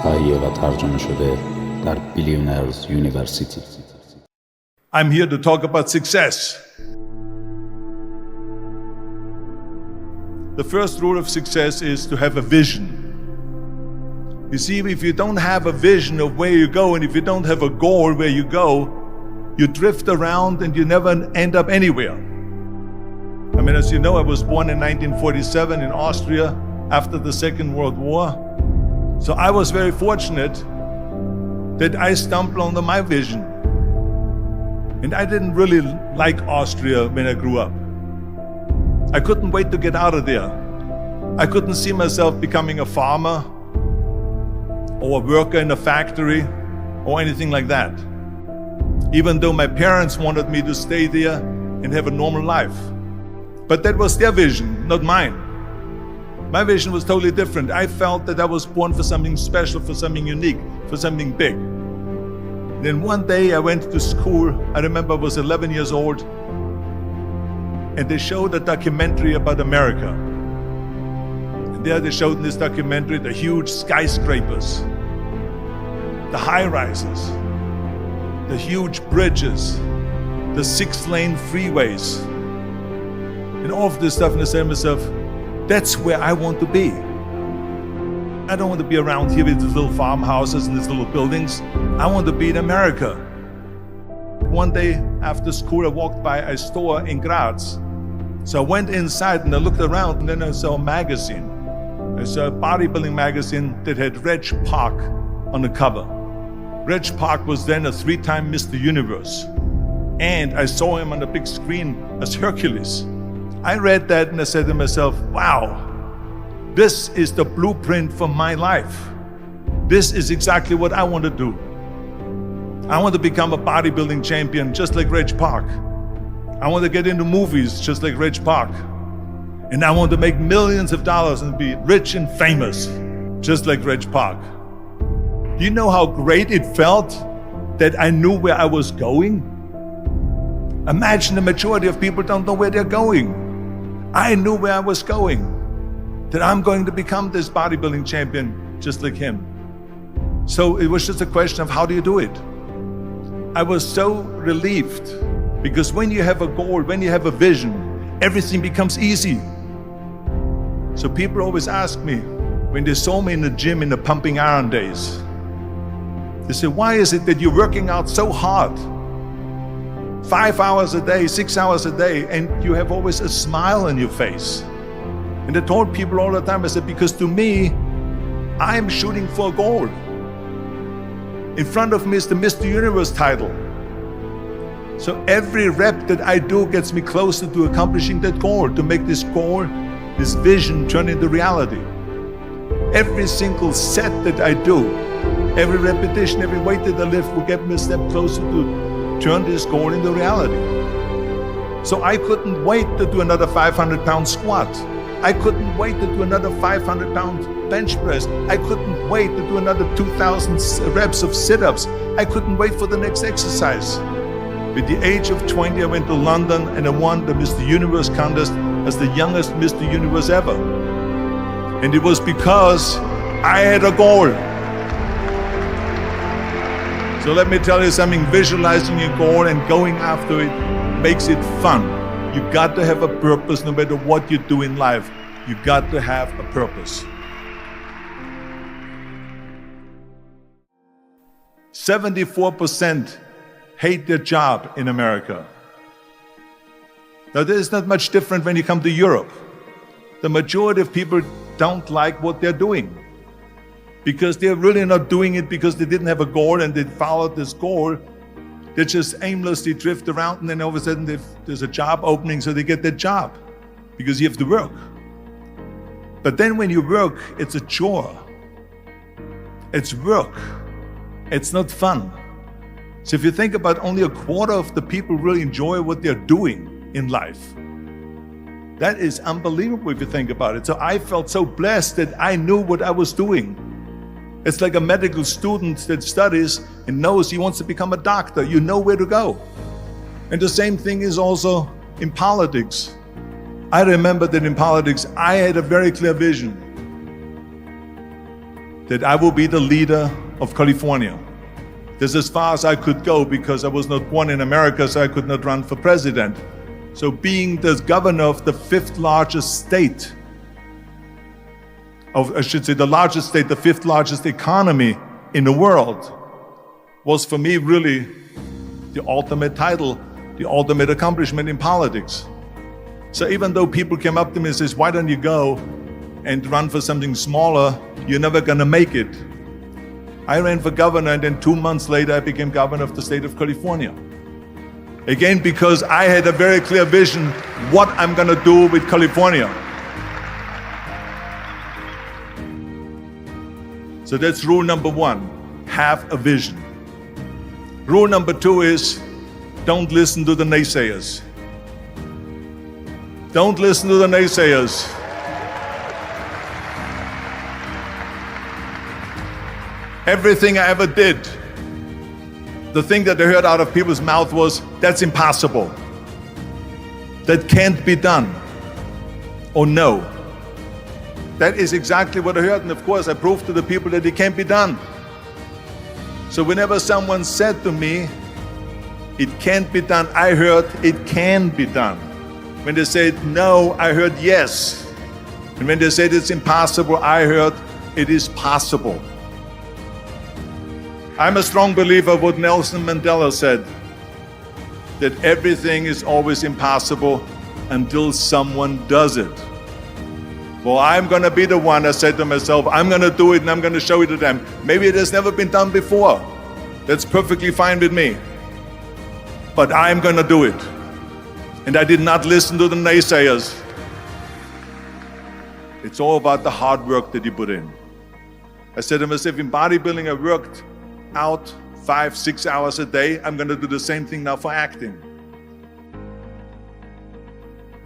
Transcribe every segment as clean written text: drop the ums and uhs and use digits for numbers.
تهیه و ترجمه شده در Billionaires University. I'm here to talk about success. The first rule of success is to have a vision. You see, if you don't have a vision of where you go, and if you don't have a goal where you go, you drift around and you never end up anywhere. I mean, as you know, I was born in 1947 in Austria after the Second World War. So I was very fortunate that I stumbled onto my vision. And I didn't really like Austria when I grew up. I couldn't wait to get out of there. I couldn't see myself becoming a farmer or a worker in a factory or anything like that. Even though my parents wanted me to stay there and have a normal life. But that was their vision, not mine. My vision was totally different. I felt that I was born for something special, for something unique, for something big. Then one day I went to school. I remember I was 11 years old. And they showed a documentary about America. And there they showed in this documentary the huge skyscrapers, the high-rises, the huge bridges, the 6-lane freeways, and all of this stuff. And I said to myself, that's where I want to be. I don't want to be around here with these little farmhouses and these little buildings. I want to be in America. One day after school, I walked by a store in Graz. So I went inside and I looked around, and then I saw a magazine. I saw a bodybuilding magazine that had Reg Park on the cover. Reg Park was then a 3-time Mr. Universe. And I saw him on the big screen as Hercules. I read that and I said to myself, wow, this is the blueprint for my life. This is exactly what I want to do. I want to become a bodybuilding champion just like Reg Park. I want to get into movies just like Reg Park. And I want to make millions of dollars and be rich and famous just like Reg Park. Do you know how great it felt that I knew where I was going? Imagine the majority of people don't know where they're going. I knew where I was going. That I'm going to become this bodybuilding champion just like him. So it was just a question of how do you do it? I was so relieved because when you have a goal, when you have a vision, everything becomes easy. So people always ask me, when they saw me in the gym in the pumping iron days, they say, why is it that you're working out so hard? 5 hours a day, 6 hours a day, and you have always a smile on your face. And I told people all the time, I said, because to me, I'm shooting for a goal. In front of me is the Mr. Universe title. So every rep that I do gets me closer to accomplishing that goal, to make this goal, this vision turn into reality. Every single set that I do, every repetition, every weight that I lift will get me a step closer to turn this goal into reality. So I couldn't wait to do another 500-pound squat. I couldn't wait to do another 500-pound bench press. I couldn't wait to do another 2,000 reps of sit-ups. I couldn't wait for the next exercise. At the age of 20, I went to London and I won the Mr. Universe contest as the youngest Mr. Universe ever. And it was because I had a goal. So let me tell you something, visualizing your goal and going after it makes it fun. You got to have a purpose no matter what you do in life. You got to have a purpose. 74% hate their job in America. Now there's not much different when you come to Europe. The majority of people don't like what they're doing because they're really not doing it because they didn't have a goal and they followed this goal. They just aimlessly drift around and then all of a sudden there's a job opening, so they get that job because you have to work. But then when you work, it's a chore. It's work. It's not fun. So if you think about only a quarter of the people really enjoy what they're doing in life, that is unbelievable if you think about it. So I felt so blessed that I knew what I was doing. It's like a medical student that studies and knows he wants to become a doctor. You know where to go. And the same thing is also in politics. I remember that in politics, I had a very clear vision. that I will be the leader of California. This is as far as I could go because I was not born in America, so I could not run for president. So being the governor of the fifth largest state, the fifth largest economy in the world, was for me really the ultimate title, the ultimate accomplishment in politics. So even though people came up to me and says, why don't you go and run for something smaller, you're never gonna make it. I ran for governor, and then 2 months later I became governor of the state of California. Again, because I had a very clear vision what I'm gonna do with California. So that's rule number one, have a vision. Rule number two is, don't listen to the naysayers. Don't listen to the naysayers. Everything I ever did, the thing that I heard out of people's mouth was, that's impossible. That can't be done. Or no. That is exactly what I heard, and of course I proved to the people that it can't be done. So whenever someone said to me, it can't be done, I heard, it can be done. When they said no, I heard yes. And when they said it's impossible, I heard, it is possible. I'm a strong believer of what Nelson Mandela said, that everything is always impossible until someone does it. Well, I'm going to be the one, I said to myself, I'm going to do it and I'm going to show it to them. Maybe it has never been done before. That's perfectly fine with me. But I'm going to do it. And I did not listen to the naysayers. It's all about the hard work that you put in. I said to myself, in bodybuilding, I worked out 5-6 hours a day. I'm going to do the same thing now for acting.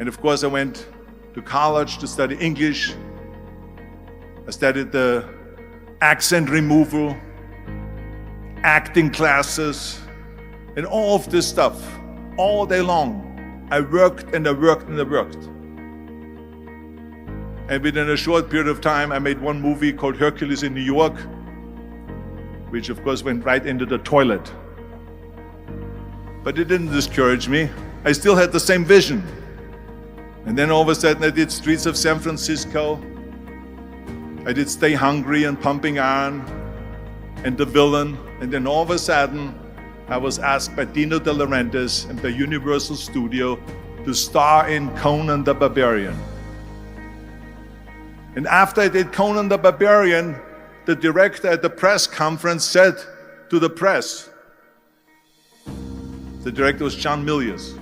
And of course, I went to college to study English. I studied the accent removal, acting classes, and all of this stuff all day long. I worked and I worked and I worked. And within a short period of time, I made one movie called Hercules in New York, which of course went right into the toilet. But it didn't discourage me. I still had the same vision. And then all of a sudden I did Streets of San Francisco. I did Stay Hungry and Pumping Iron and The Villain. And then all of a sudden I was asked by Dino De Laurentiis and by Universal Studio to star in Conan the Barbarian. And after I did Conan the Barbarian, the director at the press conference said to the press, the director was John Milius.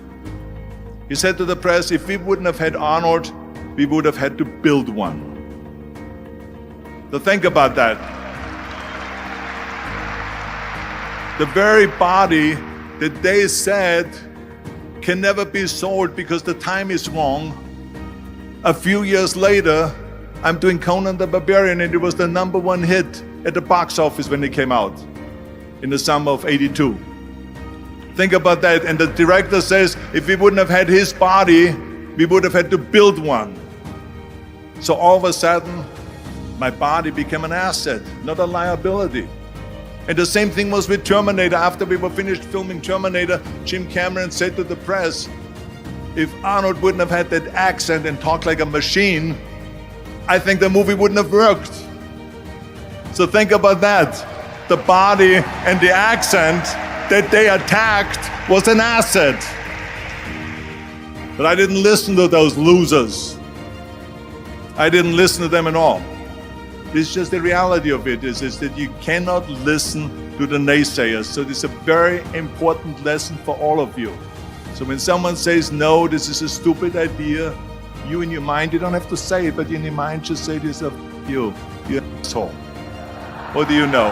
He said to the press, if we wouldn't have had Arnold, we would have had to build one. So think about that. The very body that they said can never be sold because the time is wrong. A few years later, I'm doing Conan the Barbarian, and it was the #1 hit at the box office when it came out in the summer of '82. Think about that. And the director says, if we wouldn't have had his body, we would have had to build one. So all of a sudden, my body became an asset, not a liability. And the same thing was with Terminator. After we were finished filming Terminator, Jim Cameron said to the press, if Arnold wouldn't have had that accent and talked like a machine, I think the movie wouldn't have worked. So think about that. The body and the accent that they attacked was an asset. But I didn't listen to those losers. I didn't listen to them at all. It's just the reality of it is that you cannot listen to the naysayers. So this is a very important lesson for all of you. So when someone says, no, this is a stupid idea, you in your mind, you don't have to say it, but in your mind just say this of you asshole. What do you know?